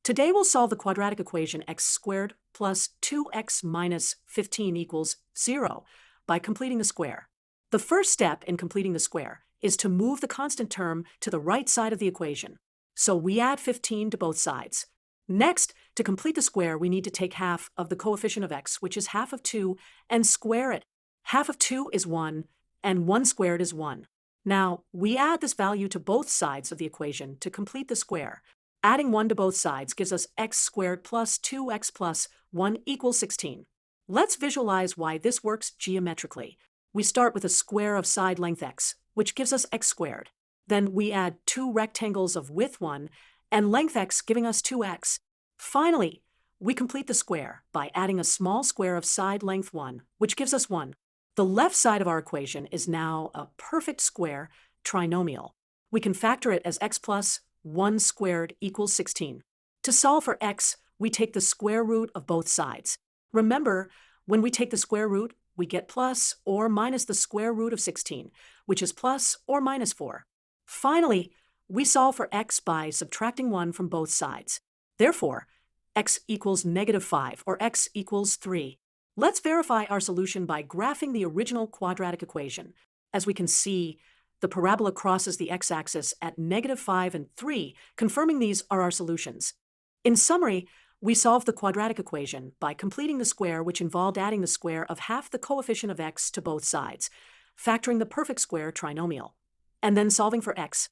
Today we'll solve the quadratic equation x squared plus 2x minus 15 equals 0 by completing the square. The first step in completing the square is to move the constant term to the right side of the equation. So we add 15 to both sides. Next, to complete the square, we need to take half of the coefficient of x, which is half of 2, and square it. Half of 2 is 1, and 1 squared is 1. Now, we add this value to both sides of the equation to complete the square. Adding 1 to both sides gives us x squared plus 2x plus 1 equals 16. Let's visualize why this works geometrically. We start with a square of side length x, which gives us x squared. Then we add two rectangles of width 1 and length x, giving us 2x. Finally, we complete the square by adding a small square of side length 1, which gives us 1. The left side of our equation is now a perfect square trinomial. We can factor it as x plus 1 squared equals 16. To solve for x, we take the square root of both sides. Remember, when we take the square root, we get plus or minus the square root of 16, which is plus or minus 4. Finally, we solve for x by subtracting 1 from both sides. Therefore, x equals negative 5 or x equals 3. Let's verify our solution by graphing the original quadratic equation. As we can see, the parabola crosses the x-axis at negative 5 and 3, confirming these are our solutions. In summary, we solved the quadratic equation by completing the square, which involved adding the square of half the coefficient of x to both sides, factoring the perfect square trinomial, and then solving for x.